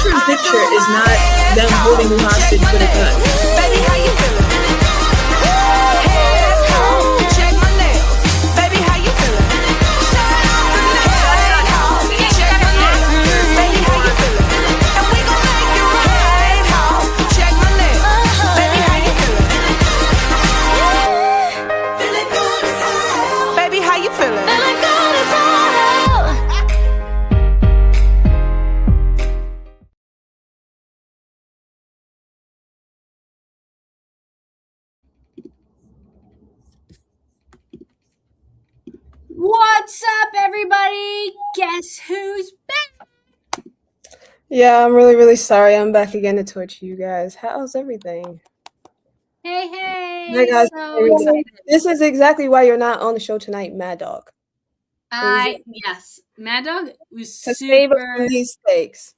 different picture is not them holding you hostage with a gun. Baby, how you feeling? Head cold, check my nails. Baby, how you feeling? Shout out to night house, check my nails. Baby, how you feeling? And we gon' make it right house, check my nails. Baby, how you feeling? Feeling good as hell. Baby, how you feeling? Feeling good as hell. What's up, everybody? Guess who's back? Yeah, I'm really, really sorry. I'm back again to torture you guys. How's everything? Hey, Hey guys, so excited. this is exactly why you're not on the show tonight, Mad Dog. Yes, Mad Dog was To save us super. from these stakes.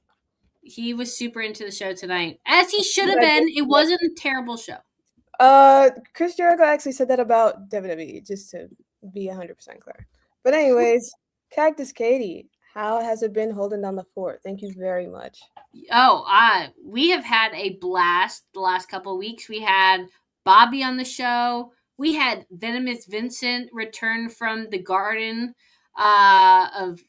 He was super into the show tonight, as he should have been. It wasn't a terrible show. Chris Jericho actually said that about WWE, just to be 100% clear. But anyways, Cactus Caitie, how has it been holding down the fort? Thank you very much. Oh, we have had a blast the last couple of weeks. We had Bobby on the show. We had Venomous Vincent return from the Garden of,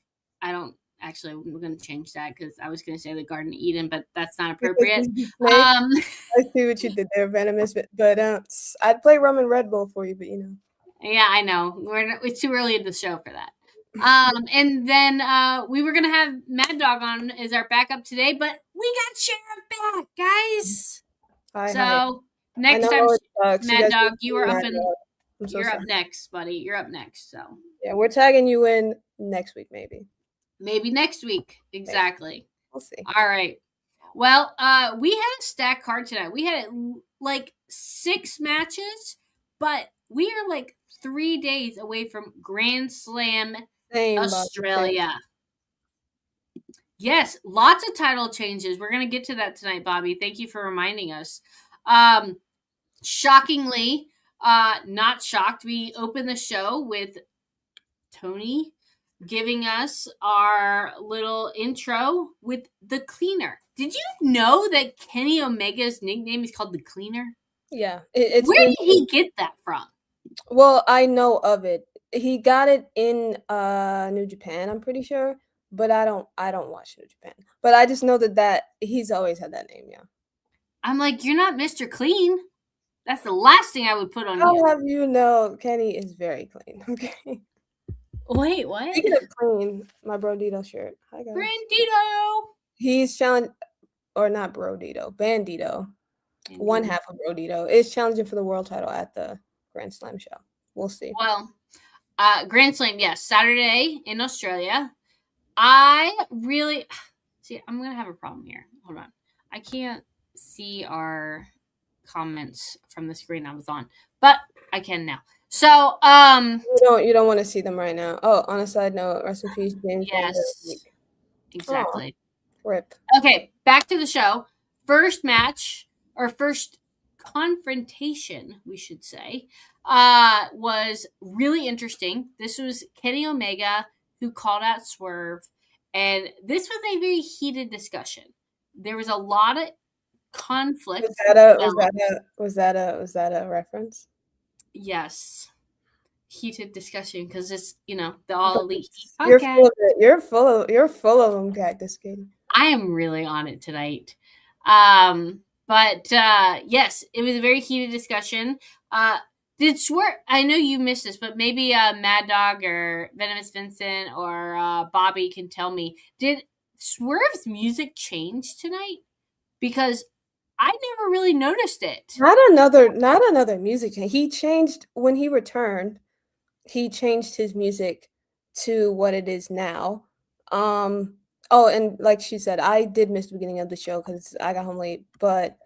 we're going to change that because I was going to say the Garden of Eden, but that's not appropriate. I see what you did there, Venomous, but I'd play Rum and Red Bull for you, but you know. Yeah, I know. It's too early in the show for that. And then we were gonna have Mad Dog on as our backup today, but we got Sheriff back, guys. Hi. Next time, Mad Dog, you are up and you're up next, buddy. You're up next. So yeah, we're tagging you in next week, maybe. Maybe next week, exactly. We'll see. All right. Well, we had a stacked card tonight. We had like 6 matches, but we are like 3 days away from Grand Slam Australia. Yes, lots of title changes. We're going to get to that tonight, Bobby. Thank you for reminding us. Shockingly, not shocked, we opened the show with Tony giving us our little intro with The Cleaner. Did you know that Kenny Omega's nickname is called The Cleaner? Yeah. Where did he get that from? Well, I know of it. He got it in New Japan, I'm pretty sure, but I don't watch New Japan. But I just know that he's always had that name, yeah. I'm like, you're not Mr. Clean. That's the last thing I would put on you. I'll have you know, Kenny is very clean, okay? Wait, what? Speaking of clean, my Brodito shirt. Hi, guys. Bandito! He's challenging, or not Brodito, Bandito. One half of Brodito is challenging for the world title at the Grand Slam show. We'll see. Well, Grand Slam, yes, Saturday in Australia. I really see. I'm gonna have a problem here. Hold on, I can't see our comments from the screen I was on, but I can now. So, you don't want to see them right now. Oh, on a side note, rest in peace, James. Yes, exactly. Oh, rip. Okay, back to the show. First match, or first confrontation, we should say, was really interesting. This was Kenny Omega who called out Swerve, and this was a very heated discussion. There was a lot of conflict. Was that a reference? Yes, heated discussion because it's the All Elite podcast. You're full of them, Cactus Caitie. I am really on it tonight. But yes, it was a very heated discussion. Did Swerve? I know you missed this, but maybe Mad Dog or Venomous Vincent or Bobby can tell me. Did Swerve's music change tonight? Because I never really noticed it. Not another music change. He changed when he returned. He changed his music to what it is now. Oh, and like she said, I did miss the beginning of the show because I got home late. But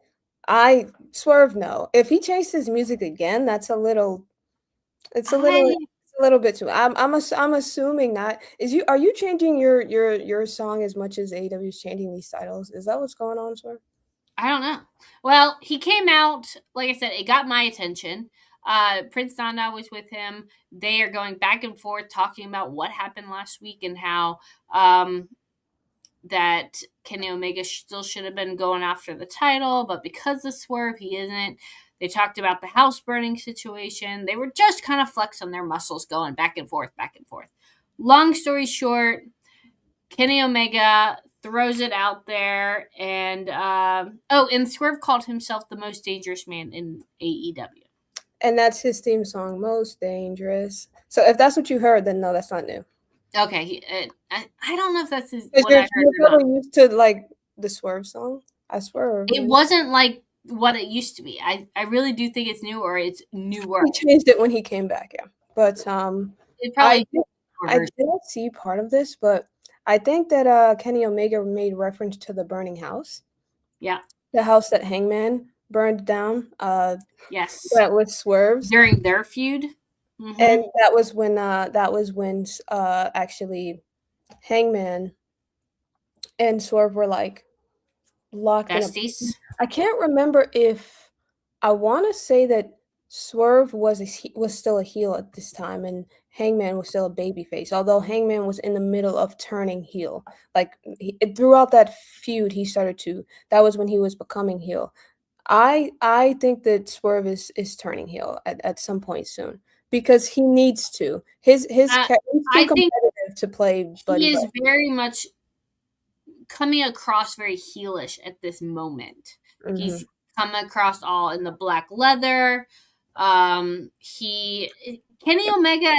Swerve, no. If he changed his music again, it's a little bit too. I'm assuming not. Are you changing your song as much as AEW is changing these titles? Is that what's going on, Swerve? I don't know. Well, he came out, like I said, it got my attention. Prince Nana was with him. They are going back and forth talking about what happened last week and how that Kenny Omega still should have been going after the title, but because of Swerve, he isn't. They talked about the house burning situation. They were just kind of flexing their muscles, going back and forth, back and forth. Long story short, Kenny Omega throws it out there, and and Swerve called himself the most dangerous man in AEW. And that's his theme song, Most Dangerous. So if that's what you heard, then no, that's not new. Okay, I don't know if that's what Because I heard you're or not. probably used to like the Swerve song. I swerve. It wasn't like what it used to be. I really do think it's new, or it's newer. He changed it when he came back, yeah. But It probably I didn't see part of this, but I think that Kenny Omega made reference to the burning house. Yeah. The house that Hangman burned down. Yes. That was Swerve's During their feud. Mhm. and that was when actually Hangman and Swerve were like locked in a. Besties. I can't remember if I want to say that Swerve was still a heel at this time, and Hangman was still a babyface. Although Hangman was in the middle of turning heel, like throughout that feud, he started to. That was when he was becoming heel. I think that Swerve is turning heel at some point soon because he needs to. He's too I think competitive to play. He is very much coming across very heelish at this moment. Mhm. He's come across all in the black leather. Kenny Omega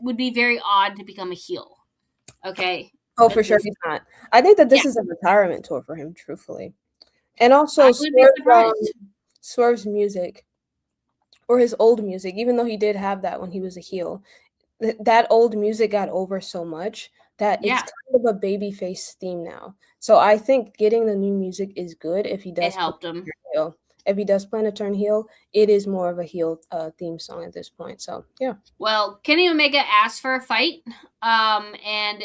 would be very odd to become a heel. Okay. Oh, for sure he's not. I think that this is a retirement tour for him, truthfully. And also Swerve's music, or his old music, even though he did have that when he was a heel, that old music got over so much that it's kind of a babyface theme now. So I think getting the new music is good if he does. It helped him. Heel. If he does plan to turn heel, it is more of a heel theme song at this point. So yeah. Well, Kenny Omega asked for a fight, and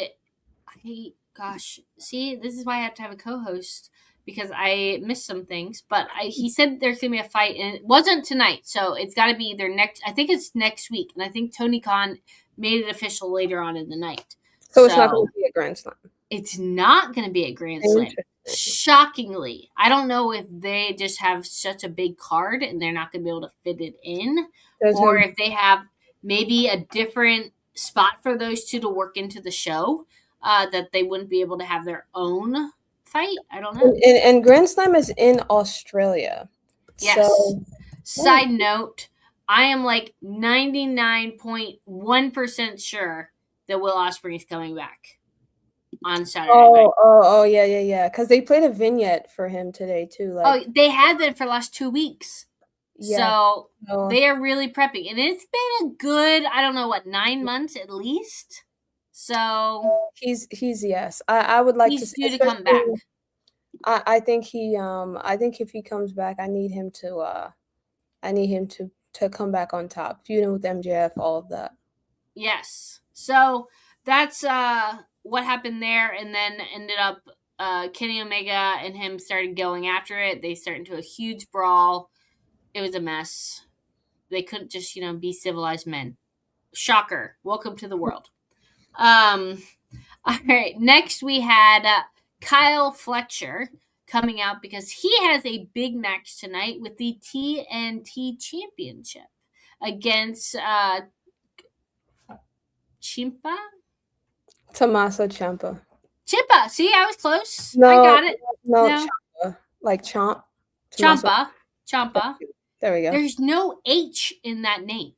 see, this is why I have to have a co-host because I missed some things. But he said there's gonna be a fight, and it wasn't tonight, so it's got to be either next. I think it's next week, and I think Tony Khan made it official later on in the night. So it's not going to be a Grand Slam. It's not going to be a Grand Slam. Shockingly, I don't know if they just have such a big card and they're not going to be able to fit it in, or if they have maybe a different spot for those two to work into the show that they wouldn't be able to have their own fight. I don't know. And Grand Slam is in Australia. Yes. So, side note, I am like 99.1% sure that Will Ospreay is coming back on Saturday night. Oh, yeah. Because they played a vignette for him today too. Like, they had that for the last 2 weeks. Yeah. So they are really prepping, and it's been a good, 9 months at least. So he's yes. I would like he's due to come back. I think if he comes back, I need him to come back on top, feuding with MJF, all of that. Yes. So that's what happened there, and then ended up Kenny Omega and him started going after it. They started into a huge brawl. It was a mess. They couldn't just, be civilized men. Shocker. Welcome to the world. All right. Next we had Kyle Fletcher coming out because he has a big match tonight with the TNT Championship against Tommaso Ciampa. Ciampa. See, I was close. No, I got it. No. Ciampa. Like Chomp. Ciampa. There we go. There's no H in that name.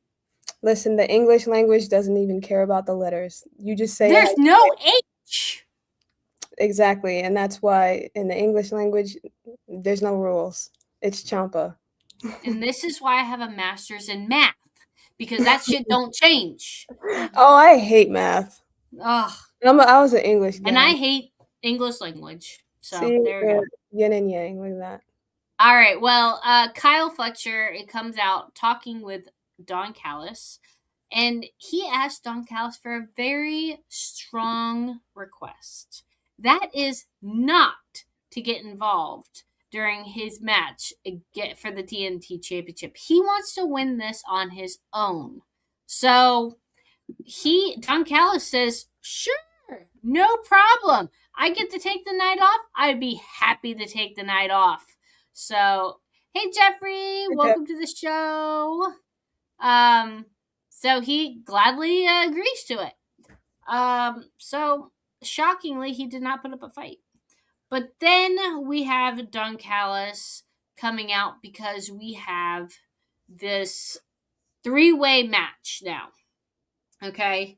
Listen, the English language doesn't even care about the letters. You just say there's no H. Exactly, and that's why in the English language, there's no rules. It's Ciampa. And this is why I have a master's in math, because that shit don't change. Oh, I hate math. Ugh. I was an English guy. And I hate English language. So See, there we go. Yin and yang, look at that. All right, well, Kyle Fletcher, it comes out talking with Don Callis, and he asked Don Callis for a very strong request. That is not to get involved during his match for the TNT Championship. He wants to win this on his own. So Don Callis says, sure, No problem. I get to take the night off. I'd be happy to take the night off. So, hey Jeffrey, welcome to the show. So he gladly agrees to it. So shockingly, he did not put up a fight. But then we have Don Callis coming out because we have this 3-way match now. Okay.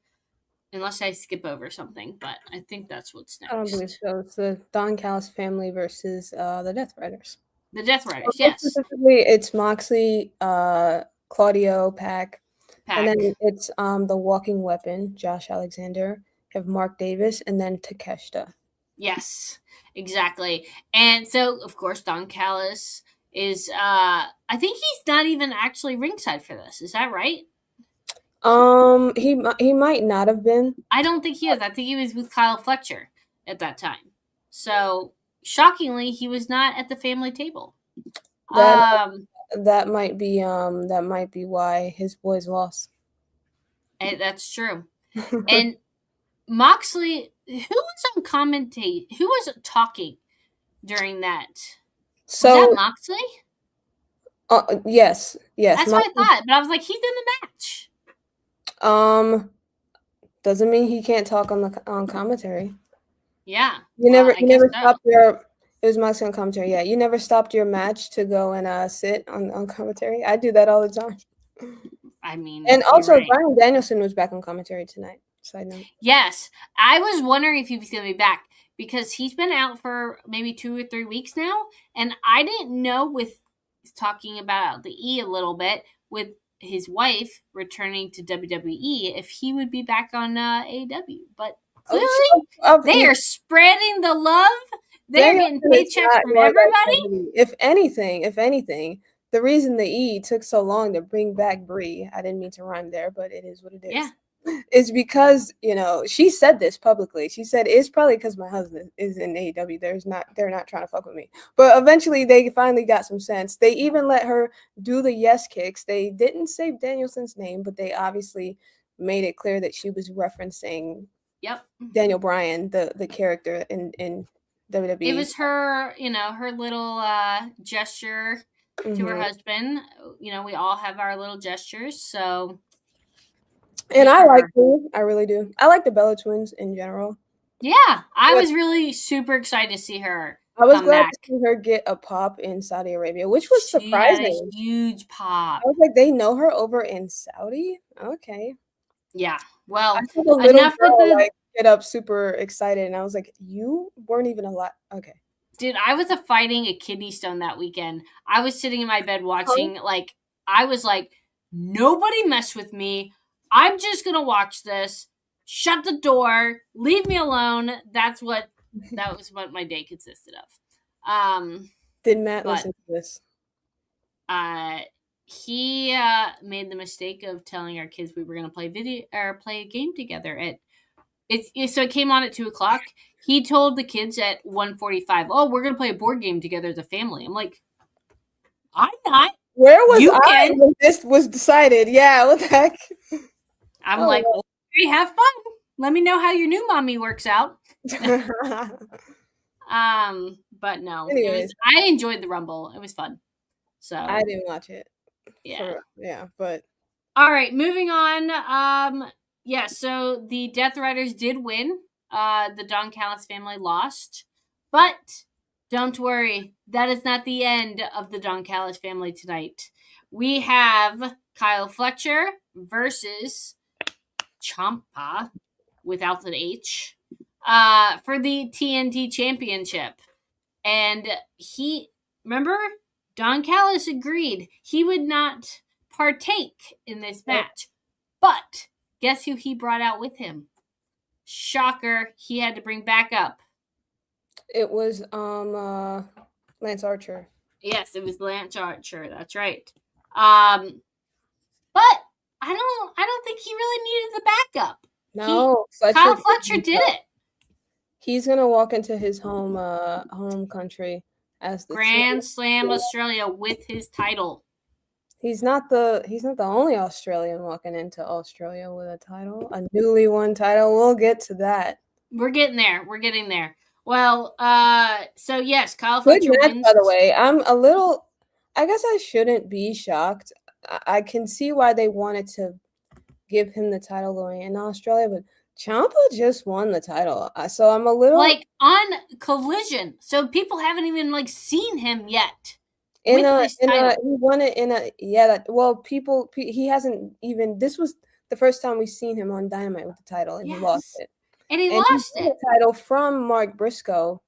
Unless I skip over something, but I think that's what's next. I don't believe so. It's the Don Callis family versus the Death Riders. The Death Riders, yes. Specifically, it's Moxley, Claudio, Pac. And then it's the Walking Weapon, Josh Alexander. You have Mark Davis, and then Takeshita. Yes, exactly. And so, of course, Don Callis is, I think he's not even actually ringside for this. Is that right? He might not have been. I don't think he is. I think he was with Kyle Fletcher at that time. So, shockingly, he was not at the family table. That might be why his boys lost. And that's true. And Moxley, who was talking during that? So, was that Moxley? Yes. That's what I thought, but I was like, he's in the match. Doesn't mean he can't talk on commentary. Yeah. You never stopped your. It was Moxley on commentary. Yeah, you never stopped your match to go and sit on commentary. I do that all the time. I mean, and also right. Bryan Danielson was back on commentary tonight. Side note. Yes, I was wondering if he was going to be back because he's been out for maybe 2 or 3 weeks now, and I didn't know with talking about the E a little bit with his wife returning to WWE if he would be back on AEW, but clearly they are spreading the love. They're getting paychecks from everybody. If anything, the reason the E took so long to bring back Brie, I didn't mean to rhyme there, but it is what it is. Yeah. Is because, she said this publicly. She said, it's probably because my husband is in AEW. They're not trying to fuck with me. But eventually they finally got some sense. They even let her do the yes kicks. They didn't say Danielson's name, but they obviously made it clear that she was referencing Daniel Bryan, the character in WWE. It was her, her little gesture to her husband. We all have our little gestures, so. And I like her. I really do. I like the Bella Twins in general. Yeah, I was really super excited to see her. I was glad to see her get a pop in Saudi Arabia, which was surprising. Had a huge pop. I was like, they know her over in Saudi? Okay. Yeah. Well, I saw the little girl get up super excited, and I was like, you weren't even alive. Okay. Dude, I was fighting a kidney stone that weekend. I was sitting in my bed watching, I was like, nobody mess with me. I'm just going to watch this. Shut the door. Leave me alone. That was what my day consisted of. Did Matt listen to this? He made the mistake of telling our kids we were going to play a game together so it came on at 2:00. He told the kids at 1:45, "Oh, we're going to play a board game together as a family." I'm like, I'm not. Where was I when this was decided? Yeah, what the heck? I'm like, okay, have fun. Let me know how your new mommy works out. But no, I enjoyed the Rumble. It was fun. So I didn't watch it. Yeah. But all right, moving on. So the Death Riders did win. The Don Callis family lost, but don't worry, that is not the end of the Don Callis family tonight. We have Kyle Fletcher versus Ciampa without an H for the TNT Championship. And remember, Don Callis agreed he would not partake in this match. But guess who he brought out with him? Shocker, he had to bring back up. It was Lance Archer. Yes, it was Lance Archer. That's right. But I don't think he really needed the backup. No, Kyle Fletcher did it. He's gonna walk into his home country as the Grand Slam Australia with his title. He's not the only Australian walking into Australia with a title, a newly won title. We'll get to that. We're getting there. We're getting there. Well, so yes, Kyle Good Fletcher match, wins. by the way. I'm a little. I guess I shouldn't be shocked. I can see why they wanted to give him the title going in Australia, but Ciampa just won the title, so I'm a little Like on Collision. So people haven't even like seen him yet in with a this in a title. he won it in a well he hasn't even this was the first time we've seen him on Dynamite with the title and he lost Yes. it. And he And lost won it. the title from Mark Briscoe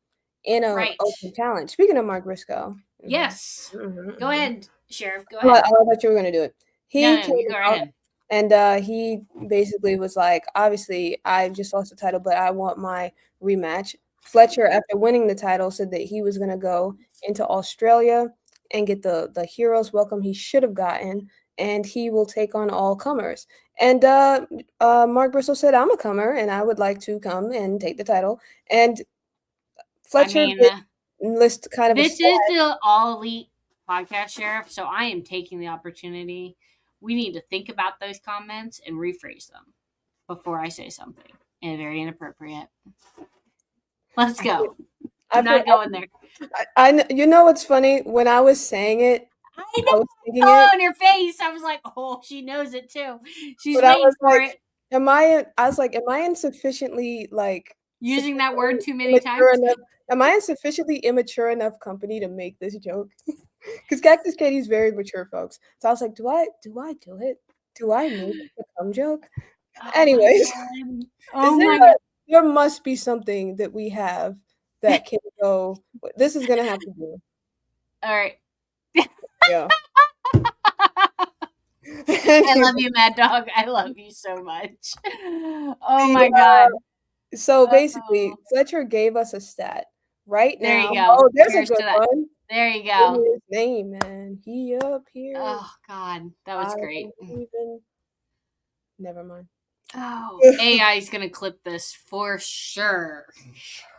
in a Right. open challenge. Speaking of Mark Briscoe, Yes. mhm, Go mhm. ahead, Sheriff. Go I ahead. thought you were gonna do it. He No, came you go right out ahead. and he basically was like, obviously, I just lost the title, but I want my rematch. Fletcher, after winning the title, said that he was gonna go into Australia and get the hero's welcome he should have gotten, and he will take on all comers. And Mark Briscoe said, "I'm a comer, and I would like to come and take the title." And I Fletcher mean, did list kind of a this stat. is the All Elite podcast, Sheriff. So I am taking the opportunity. We need to think about those comments and rephrase them before I say something. And very inappropriate. Let's go. I'm not going there. You know what's funny? When I was saying it, I I know. was thinking Oh, it, on your face. I was like, oh, she knows it too. She's but I waiting was for like, it. I was like, am I insufficiently like Using that word too many immature times. enough? Am I insufficiently immature enough company to make this joke? Because Cactus Katie's very mature, folks. So I was like, do I do it? Do I make the cum joke? Oh Anyways, my God. is Oh there my God. there must be something that we have that can go. This is gonna have to do. All right. Yeah. I love you, Mad Dog. I love you so much. Oh my The, God. So basically, Oh, Fletcher gave us a stat right there now. you go. Oh, there's a Cheers good to that. one. There you Give go. me his name, man. He up here. Oh God, that was I great. don't even. Never mind. Oh, AI is gonna clip this for sure.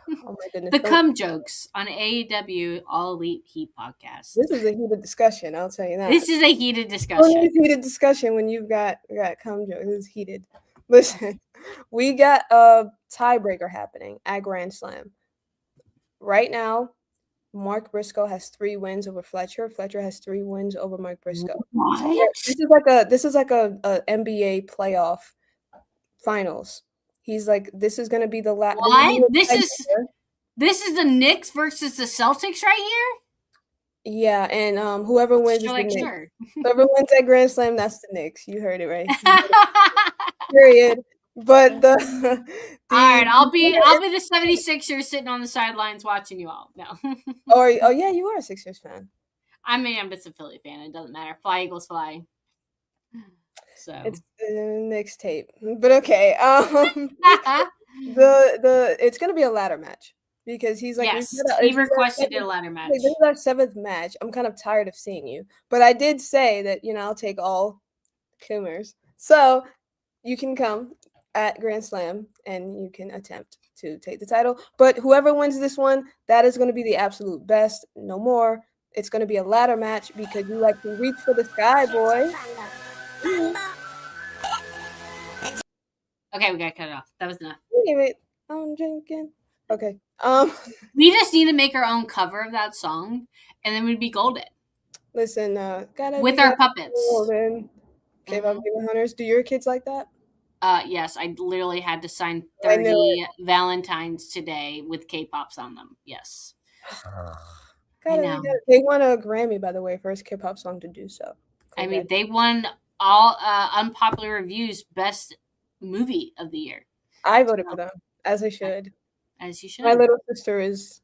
Oh my goodness. The Don't- cum jokes on AEW All Elite Heat podcast. This is a heated discussion. I'll tell you that. This is a heated Who discussion. needs heated discussion when you've got cum jokes? This is heated. Listen, we got a tiebreaker happening at Grand Slam right now. Mark Briscoe has 3 wins over Fletcher. Fletcher has 3 wins over Mark Briscoe. What? This is like a NBA playoff finals. He's like, this is gonna be the last. What? This is the Knicks versus the Celtics right here. Yeah, and whoever wins is Sure, the like Knicks. sure. Whoever wins at Grand Slam, that's the Knicks. You heard it right. Period. But the All right, I'll be the the 76ers sitting on the sidelines watching you all. No. oh yeah, you are a Sixers fan. I mean, I'm just a Philly fan. It doesn't matter. Fly Eagles fly. So It's the Knicks tape, but okay. It's gonna be a ladder match because he's like, yes, he requested a ladder match. This is our 7th match. I'm kind of tired of seeing you, but I did say that I'll take all Coomers, so you can come at Grand Slam and you can attempt to take the title. But whoever wins this one, that is going to be the absolute best. No more. It's going to be a ladder match because you like to reach for the sky, boy. Okay, we gotta cut it off. That was enough. Anyway, I'm drinking. Okay. We just need to make our own cover of that song, and then we'd be golden. Listen, gotta with be our puppets. Golden. K-pop Demon Hunters. Do your kids like that? Yes, I literally had to sign I know 30 Valentines today with K-pops on them. Yes. I know. They won a Grammy, by the way, first K-pop song to do so. I mean, they won all unpopular reviews best movie of the year. I voted for them, as I should. As you should. My little sister is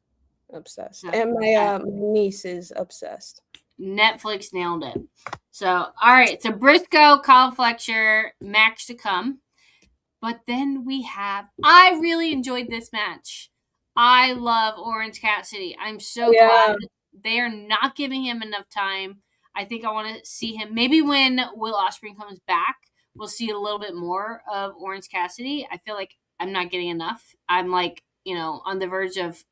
obsessed, and my niece is obsessed. Netflix nailed it. So, all right. So Briscoe, Kyle Fletcher, match to come. But then we have. I really enjoyed this match. I love Orange Cassidy. I'm so glad they are not giving him enough time. I think I want to see him. Maybe when Will Ospreay comes back, we'll see a little bit more of Orange Cassidy. I feel like I'm not getting enough. I'm like, on the verge of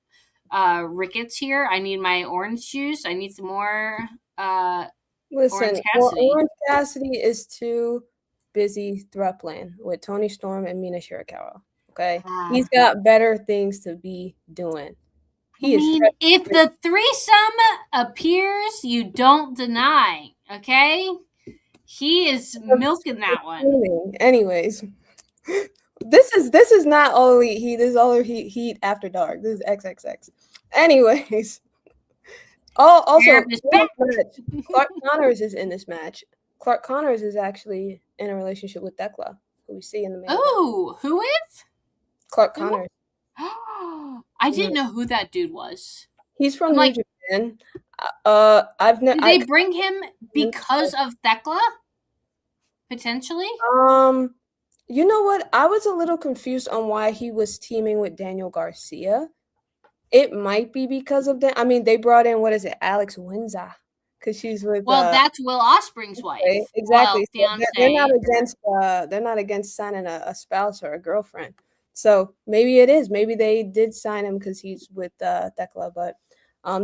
rickets here. I need my orange juice. I need some more Listen, Orange Cassidy. Orange Cassidy is too busy throughplaying with Tony Storm and Mina Shirakawa. Okay, he's got better things to be doing. He is fresh. If the threesome appears, you don't deny. Okay, he is milking that one. Anyways, this is not only heat. This is all heat after dark. This is XXX. Anyways, also Clark Connors is in this match. Clark Connors is actually in a relationship with Thekla, who we see in the main. Oh, who is? Clark Connors. I didn't know who that dude was. He's from New Japan. Did they bring him because of Thekla? Potentially? You know what? I was a little confused on why he was teaming with Daniel Garcia. It might be because of that. I mean, they brought in, what is it, Alex Windsor, because she's with. Well, that's Will Ospreay's wife. Exactly. Well, so they're not against. They're not against signing a spouse or a girlfriend. So maybe it is. Maybe they did sign him because he's with Thekla. But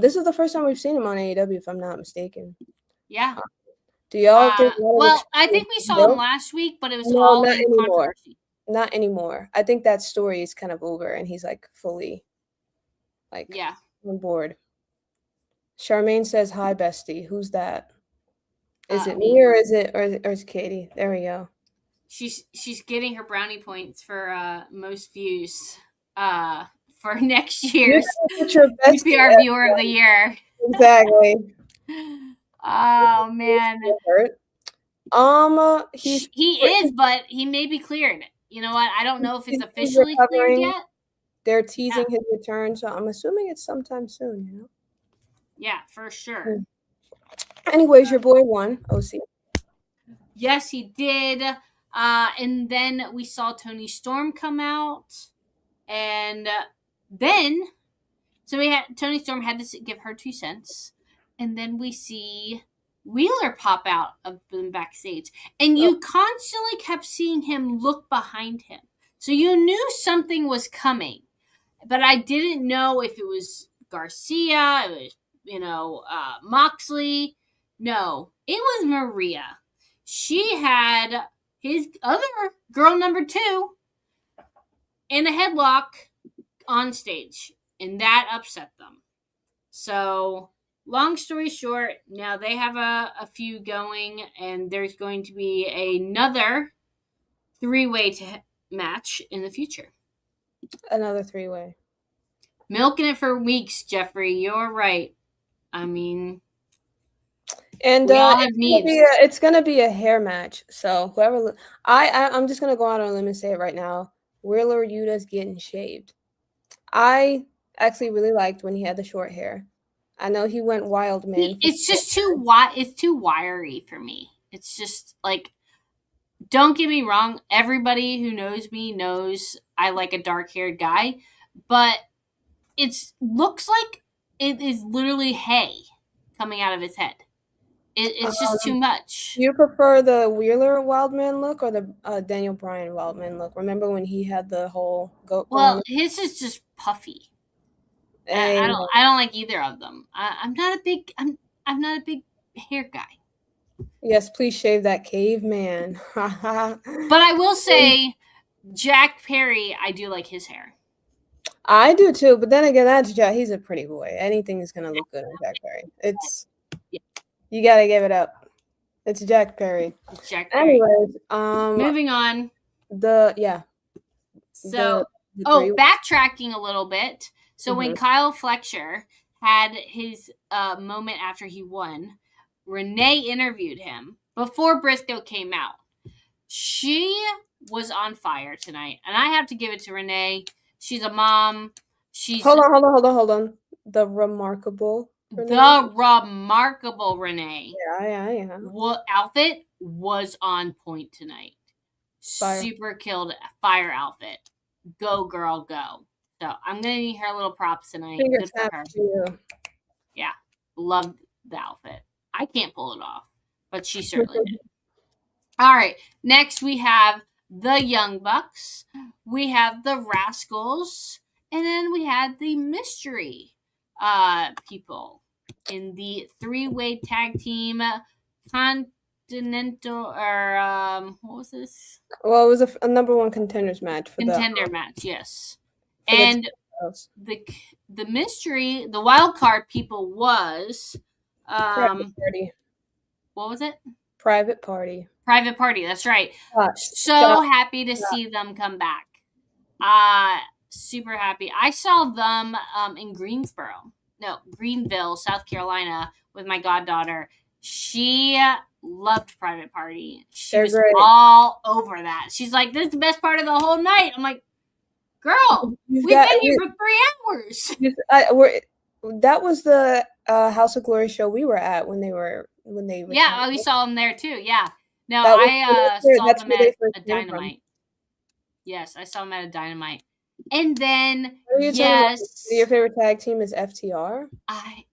this is the first time we've seen him on AEW, if I'm not mistaken. Yeah. Do y'all think? Well, I think we saw him last week, but it was all in controversy. Not anymore. I think that story is kind of over, and he's like fully, on board. Charmaine says, "Hi, bestie." Who's that? Is it me or is it Caitie? There we go. She's getting her brownie points for most views for next year's UPR Viewer of the Year. Exactly. Oh man. He is, but he may be cleared. You know what? I don't know if it's officially cleared yet. They're teasing his return, so I'm assuming it's sometime soon, you know? Yeah, for sure. Anyways, your boy won, OC. Yes, he did. And then we saw Toni Storm come out. And then, so Toni Storm had to give her 2 cents. And then we see Wheeler pop out of them backstage. And you constantly kept seeing him look behind him. So you knew something was coming. But I didn't know if it was Garcia, it was, Moxley. No, it was Maria. She had his other girl number 2 in a headlock on stage. And that upset them. So, long story short, now they have a feud going, and there's going to be another 3-way match in the future. Another 3-way. Milking it for weeks, Jeffrey. You're right. I mean, and it's gonna be a hair match. So whoever, I'm just gonna go out on a limb and say it right now. Wheeler Yuta's getting shaved. I actually really liked when he had the short hair. I know he went wild, man. It's just it's too wiry for me. It's just like, don't get me wrong. Everybody who knows me knows I like a dark-haired guy, but it looks like it is literally hay coming out of his head. It's just too much. Do you prefer the Wheeler Wildman look or the Daniel Bryan Wildman look? Remember when he had the whole goat? Well, his is just puffy. I don't like either of them. I'm not a big hair guy. Yes, please shave that caveman. But I will say, Jack Perry, I do like his hair. I do too, but then again, that's Jack. He's a pretty boy. Anything is gonna look good on Jack Perry. You gotta give it up. It's Jack Perry. It's Jack Perry. Anyways, moving on. Backtracking a little bit. So when Kyle Fletcher had his moment after he won, Renee interviewed him before Briscoe came out. She was on fire tonight, and I have to give it to Renee. She's a mom. Hold on. The remarkable Renee. Yeah. Outfit was on point tonight. Fire. Super killed fire outfit. Go girl, go. So I'm gonna need her little props tonight. Good for her. Yeah, love the outfit. I can't pull it off, but she certainly did. All right, next we have the Young Bucks, we have the Rascals, and then we had the Mystery people in the 3-way tag team Continental or what was this? Well, it was a number one contenders match for Contender match, yes. for the And titles. the mystery, the wild card people was Private Party. what was it? Private Party. Private Party, that's right. Gosh, So happy to see them come back. Super happy. I saw them in Greenville, South Carolina with my goddaughter. She loved Private Party. She They're was great. all over that. She's like, this is the best part of the whole night. I'm like, girl, You've we've got- been here for 3 hours. that was the House of Glory show we were at when they Yeah, we saw them there too. Yeah. No, That was- I saw that's them where they at first a came from. Dynamite. Yes, I saw them at a Dynamite. And then, What are you telling me? yes, Your favorite tag team is FTR?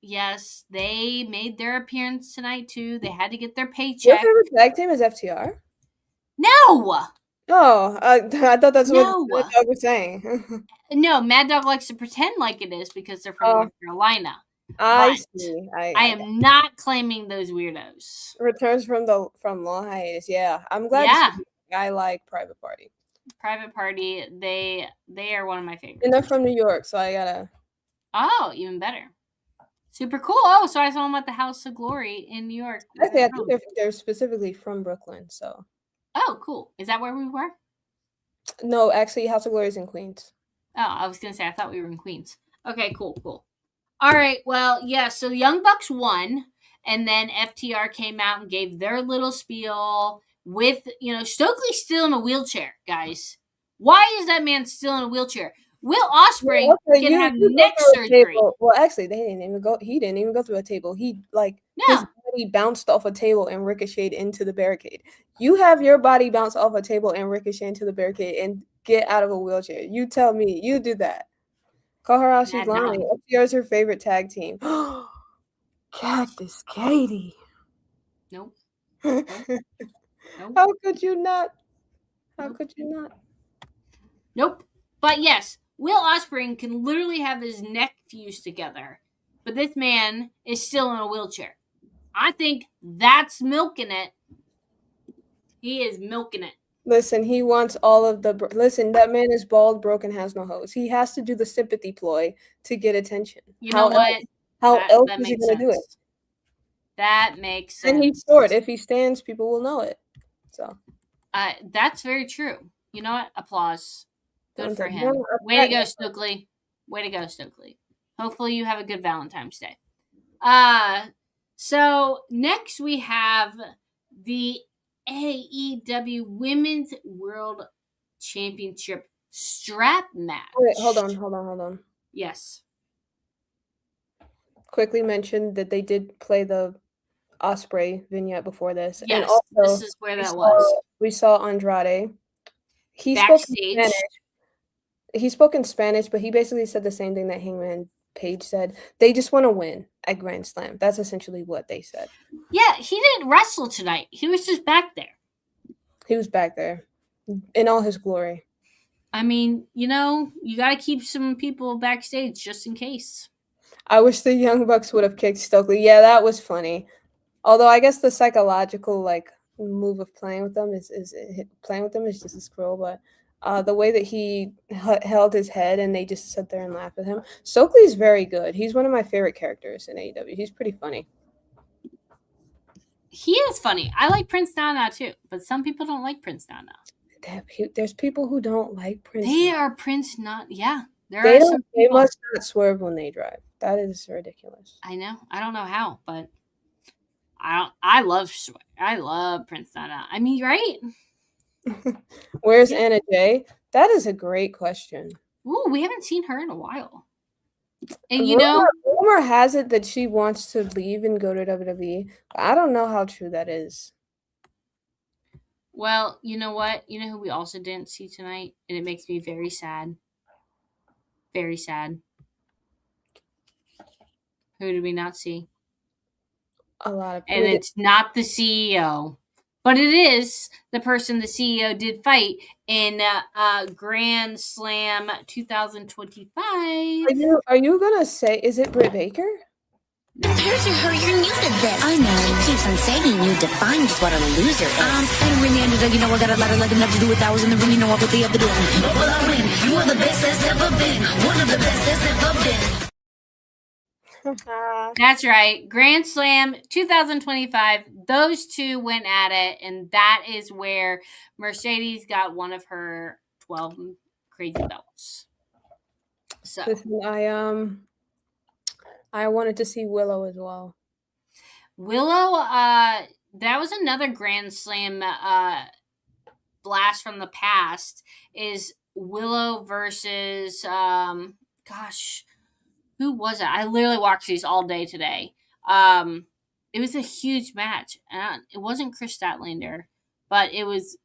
yes, they made their appearance tonight too. They had to get their Your paycheck. favorite tag team is FTR? No, Oh, I thought that's No. what Doug was saying. no, Mad Dog likes to pretend like it is because they're from Oh. North Carolina. I But see. I am not claiming those weirdos. Returns from long hiatus. Yeah, I'm glad. Yeah. To see you. I like Private Party, Private Party, they are one of my favorites. and they're from New York, so I gotta. Oh, even better. Super cool. Oh, so I saw them at the House of Glory in New York. where Actually, I they're think from. they're specifically from Brooklyn. So Oh, cool. Is that where we were? no, actually, House of Glory is in Queens. Oh, I was gonna say I thought we were in Queens. Okay, cool. All right, well, yeah. So the Young Bucks won, and then FTR came out and gave their little spiel with Stokely still in a wheelchair, guys. Why is that man still in a wheelchair? Will Ospreay can have you go neck through a surgery. table. Well, actually, they didn't even go. He didn't even go through a table. He his No, body bounced off a table and ricocheted into the barricade. You have your body bounce off a table and ricochet into the barricade and get out of a wheelchair. You tell me you do that. Call her out. She's Mad dog. lying. FTR is her favorite tag team. Cactus, Caitie. nope. How could you not? How could you not? Nope. But yes, Will Ospreay can literally have his neck fused together, but this man is still in a wheelchair. I think that's milking it. He is milking it. Listen, he wants all of the. Listen, that man is bald, broken, has no hose. He has to do the sympathy ploy to get attention. You know what? How That- else that is he makes going to do it? sense. That makes sense. And he's short. If he stands, people will know it. So That's very true. You know what? Applause. Good Don't for they- him. no, Way to go, Stokely. Way to go, Stokely. Hopefully you have a good Valentine's Day. So next we have the AEW Women's World Championship strap match. wait, hold on. Yes. Quickly mention that they did play the Osprey vignette before this, and Yes. also This is where we that saw- was. we saw Andrade. He spoke in Backstage. Spanish. He spoke in Spanish, but he basically said the same thing that Hangman Page said. They just want to win at Grand Slam. That's essentially what they said. Yeah, he didn't wrestle tonight. He was just back there. He was back there in all his glory. I mean, you got to keep some people backstage just in case. I wish the Young Bucks would have kicked Stokely. Yeah, that was funny. Although I guess the psychological move of playing with them is just as cruel. But the way that he held his head and they just sit there and laugh at him. Stokely's very good. He's one of my favorite characters in AEW. He's pretty funny. He is funny. I like Prince Nana too, but some people don't like Prince Nana. There's people who don't like Prince. They are Prince not. Yeah, there They are don't. some They people. must not swerve when they drive. That is ridiculous. I know. I don't know how, but I love Prince Nana. I mean, right? Where's Yeah. Anna Jay? That is a great question. Ooh, we haven't seen her in a while. And rumor has it that she wants to leave and go to WWE. But I don't know how true that is. well, you know what? You know who we also didn't see tonight, and it makes me very sad. Very sad. Who did we not see? A lot of And people. it's not the CEO, but it is the person the CEO did fight in Grand Slam 2025. Are you gonna say? Is it Britt Baker? Here's your hurry, you're new to this. I know. He keeps on saying he new to find just what a loser is. And ring ended, you know I got a lot of luck enough to do with hours in the ring, you know what they have to do. But will I win? You are the best that's ever been. One of the best that's ever been. That's right. Grand Slam 2025. Those two went at it, and that is where Mercedes got one of her 12 crazy belts. So Listen, I wanted to see Willow as well. Willow, that was another Grand Slam blast from the past. Is Willow versus gosh, who was it? I literally watched these all day today. It was a huge match. It wasn't Chris Statlander, but it was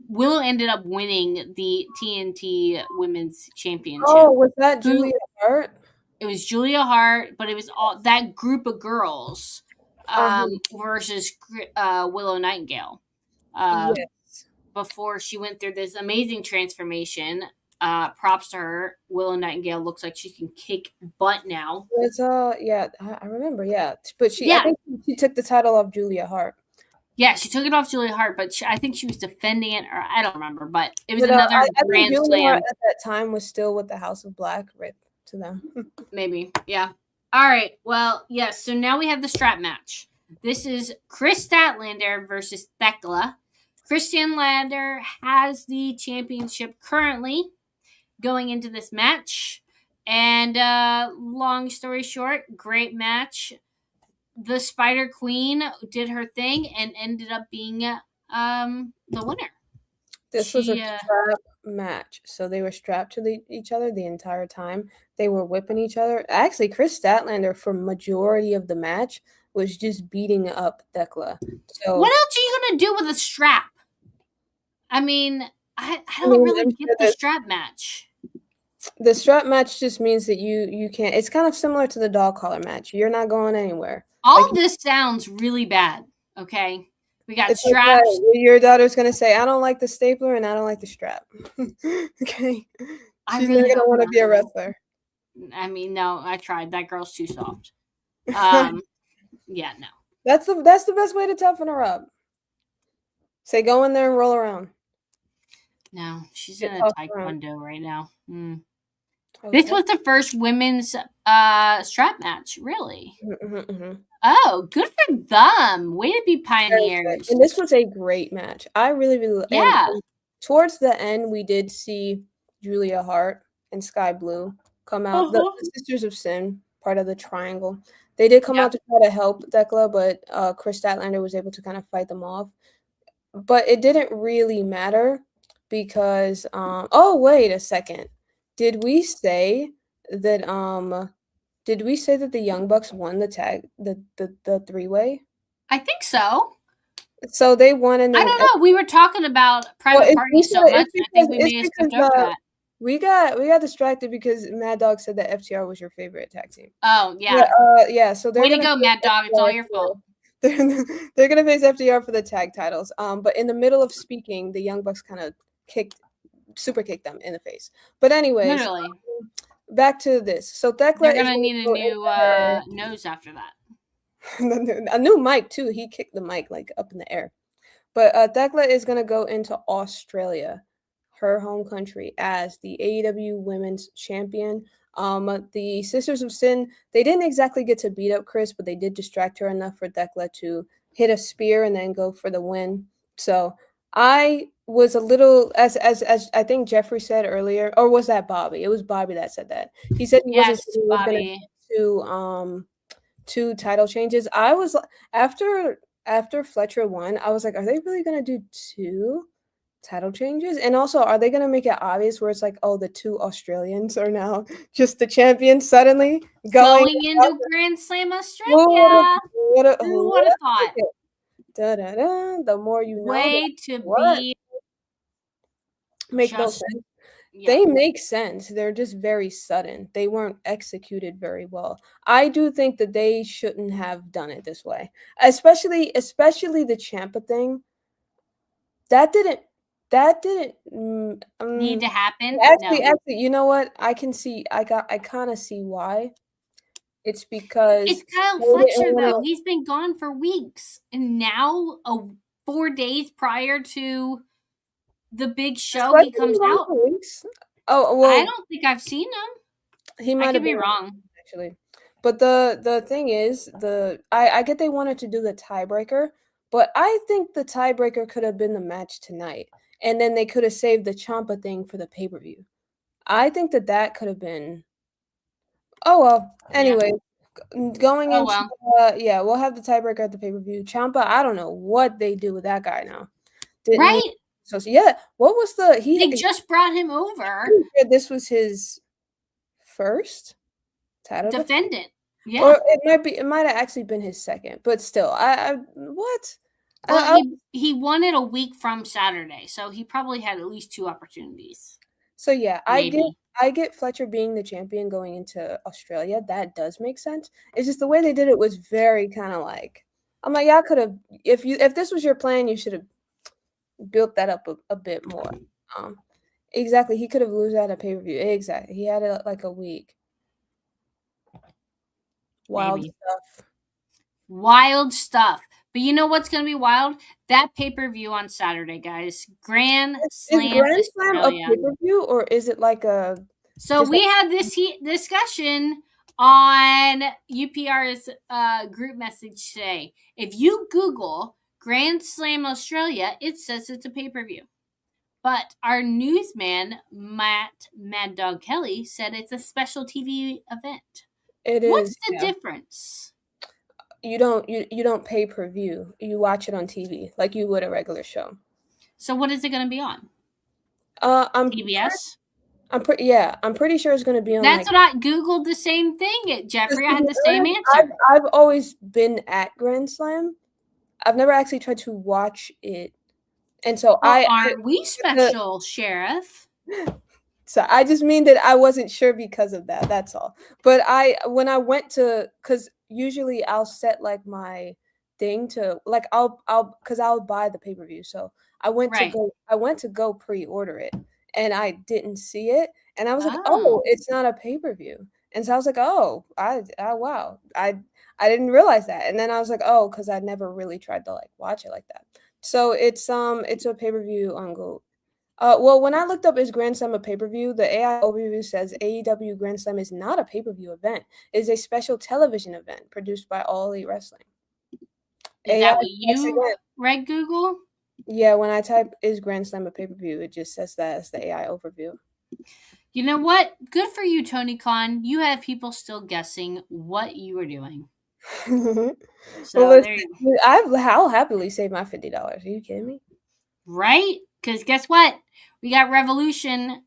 Willow ended up winning the TNT Women's Championship. Oh, was that Julia Hart? It was Julia Hart, but it was all that group of girls versus Willow Nightingale. Yes. Before she went through this amazing transformation. Props to her. Willow Nightingale looks like she can kick butt now. It's yeah, I remember, yeah. But I think she took the title off Julia Hart. Yeah, she took it off Julia Hart, but I think she was defending it, or I don't remember. But it was another Grand Slam. Hart at that time was still with the House of Black, right to them. Maybe, yeah. All right. Well, yes. So now we have the strap match. This is Chris Statlander versus Thekla. Chris Statlander has the championship currently going into this match. And long story short, great match. The Spider Queen did her thing and ended up being the winner. This was a strap match. So they were strapped to each other the entire time. They were whipping each other. Actually, Chris Statlander, for majority of the match, was just beating up Thekla. So what else are you going to do with a strap? I mean, I don't really get the strap match. The strap match just means that you can't. It's kind of similar to the dog collar match. You're not going anywhere. All this sounds really bad. Okay, we got straps. Okay. Your daughter's gonna say, "I don't like the stapler and I don't like the strap." Okay, she's really gonna want to be a wrestler. I mean, no, I tried. That girl's too soft. Yeah, no. That's the best way to toughen her up. Say, go in there and roll around. No, she's in a taekwondo right now. Okay. This was the first women's strap match, really. Oh, good for them. Way to be pioneers. And this was a great match. I really and towards the end, we did see Julia Hart and Sky Blue come out. The Sisters of Sin, part of the triangle. They did come out to try to help Thekla, but Chris Statlander was able to kind of fight them off. But it didn't really matter because oh, wait a second. Did we say that the Young Bucks won the tag the three-way? I think so. So they won, and I don't know. We were talking about private parties so much. I think we may have skipped over that. We got distracted because Mad Dog said that FTR was your favorite tag team. Oh yeah. Yeah. So they're way to go, Mad Dog. It's all your fault. They're gonna face FTR for the tag titles. But in the middle of speaking, the Young Bucks kind of super kicked them in the face. But anyways, literally. Back to this. So Thekla, they're gonna need a new nose after that. A new mic too. He kicked the mic like up in the air. But Thekla is gonna go into Australia, her home country, as the AEW Women's Champion. The Sisters of Sin, they didn't exactly get to beat up Chris, but they did distract her enough for Thekla to hit a spear and then go for the win. So I was a little, as I think Jeffrey said earlier, or was that Bobby? It was Bobby that said that. He said he wasn't going to two title changes. I was after Fletcher won, I was like, are they really going to do two title changes? And also, are they going to make it obvious where it's like, oh, the two Australians are now just the champions suddenly going into Grand Slam Australia? Who would have thought? The more you know. Way to be. Make no sense. Yeah. They make sense. They're just very sudden. They weren't executed very well. I do think that they shouldn't have done it this way, especially the Ciampa thing. That didn't need to happen. Actually, you know what? I kind of see why. It's because It's Kyle they didn't Fletcher, wanna- though. He's been gone for weeks. And now, 4 days prior to the big show, Fletcher he comes been gone out. for weeks? Oh, I well, don't think I've seen him. he I might could have be been wrong. actually. But the thing is, I get they wanted to do the tiebreaker, but I think the tiebreaker could have been the match tonight, and then they could have saved the Ciampa thing for the pay-per-view. I think that could have been. Oh well. Yeah. Anyway, going Oh, into well. yeah, we'll have the tiebreaker at the pay-per-view. Ciampa, I don't know what they do with that guy now. Didn't he- Right? So yeah, what was the They just brought him over. this was his first title defense? Defendant. Yeah. Or it might have actually been his second, but still, I what? Well, he won it a week from Saturday, so he probably had at least 2 opportunities. So yeah, Maybe. I get Fletcher being the champion going into Australia. That does make sense. It's just the way they did it was very kind of like I'm like, y'all could have if this was your plan, you should have built that up a bit more. Exactly. He could have lose at a pay-per-view. Exactly. He had it like a week. Wild Maybe. stuff. Wild stuff. But you know what's going to be wild? That pay-per-view on Saturday, guys. Grand Slam. Is Grand Slam a Australia. pay-per-view or is it like a So just we had this discussion on UPR's group message today. If you Google Grand Slam Australia, it says it's a pay-per-view. But our newsman, Matt Mad Dog Kelly, said it's a special TV event. it is What's the yeah. difference? You don't pay per view. You watch it on TV like you would a regular show. So what is it going to be on? I'm TBS? I'm pretty sure it's going to be on. That's like, what I Googled the same thing, Jeffrey. I had the same answer. I've always been at Grand Slam. I've never actually tried to watch it, and so Well, aren't we special, Sheriff? So I just mean that I wasn't sure because of that. That's all. But when I went to, because usually I'll set like my thing to like I'll buy the pay-per-view. So I went Right. to go pre-order it, and I didn't see it, and I was like, Oh. oh, it's not a pay-per-view. And so I was like, oh, wow, I didn't realize that. And then I was like, oh, because I never really tried to like watch it like that. So it's a pay-per-view on Go. Well, when I looked up is Grand Slam a pay-per-view, the AI overview says AEW Grand Slam is not a pay-per-view event. It is a special television event produced by All Elite Wrestling. Is that what you read Google? Yeah, when I type is Grand Slam a pay-per-view, it just says that as the AI overview. You know what? Good for you, Tony Khan. You have people still guessing what you were doing. So Well, there you go. I'll happily save my $50. Are you kidding me? Right? Because guess what? We got Revolution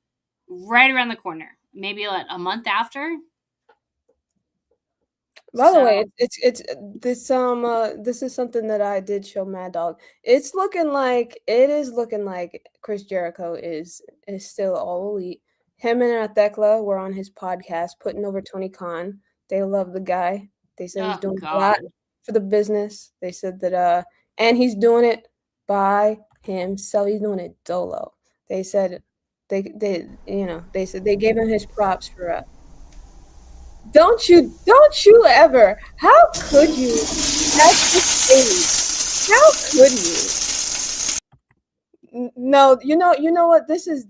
right around the corner. Maybe like a month after. By the way, it's this is something that I did show Mad Dog. It is looking like Chris Jericho is still all elite. Him and Thekla were on his podcast putting over Tony Khan. They love the guy. They said he's doing a lot for the business. They said that and he's doing it by himself. He's doing it dolo. They said they said they gave him his props for Don't you ever. How could you at this age? How could you? No, you know what? This is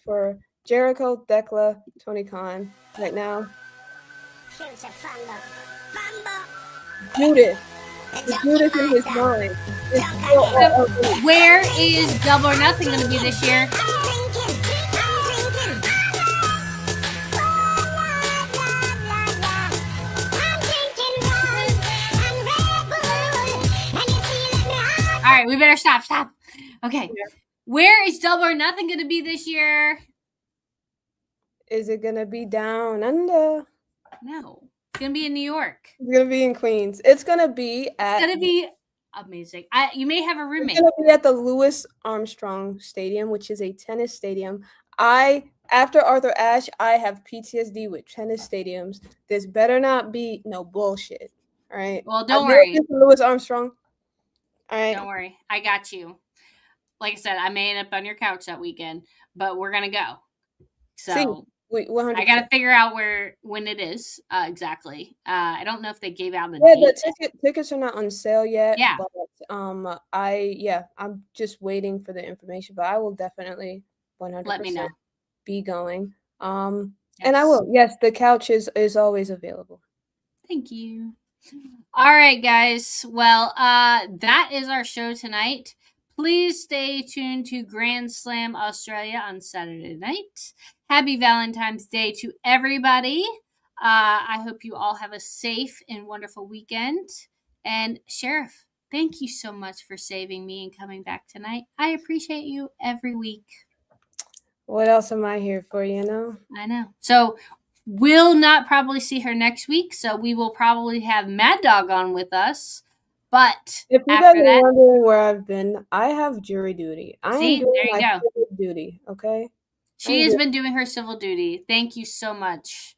for Jericho, Thekla, Tony Khan right now. Judith. The Judith in his mind. Where is Double or Nothing going to be this year? All right, we better stop. Okay. Yeah. Where is Double or Nothing going to be this year? Is it going to be down under? No. It's going to be in New York. It's going to be in Queens. It's going to be at... It's going to be amazing. You may have a roommate. It's going to be at the Louis Armstrong Stadium, which is a tennis stadium. After Arthur Ashe, I have PTSD with tennis stadiums. This better not be no bullshit. All right? Well, don't worry. Louis Armstrong. All right. Don't worry. I got you. Like I said, I may end up on your couch that weekend, but we're going to go. So We 100%. I gotta figure out when it is exactly. I don't know if they gave out a Yeah, date. the tickets are not on sale yet. Yeah. But I'm just waiting for the information. But I will definitely 100% Let me know. be going. And I Yes. will. Yes, the couch is always available. Thank you. All right, guys. Well, that is our show tonight. Please stay tuned to Grand Slam Australia on Saturday night. Happy Valentine's Day to everybody. I hope you all have a safe and wonderful weekend. And Sheriff, thank you so much for saving me and coming back tonight. I appreciate you every week. What else am I here for, you know? I know. So we'll not probably see her next week, so we will probably have Mad Dog on with us. But If you guys after are that, wondering where I've been, I have jury duty. I am see, doing there you my go. civil duty, okay? She has been doing her civil duty. Thank you so much.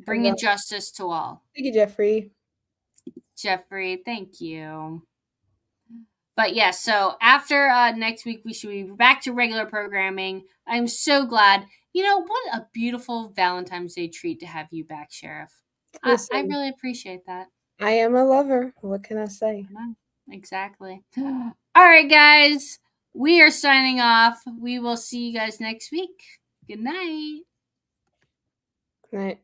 Bringing justice to all. Thank you, Jeffrey. Jeffrey, thank you. But yeah, so after next week, we should be back to regular programming. I'm so glad. You know, what a beautiful Valentine's Day treat to have you back, Sheriff. I Listen, really appreciate that. I am a lover. What can I say? Exactly. All right, guys. We are signing off. We will see you guys next week. Good night. Good night.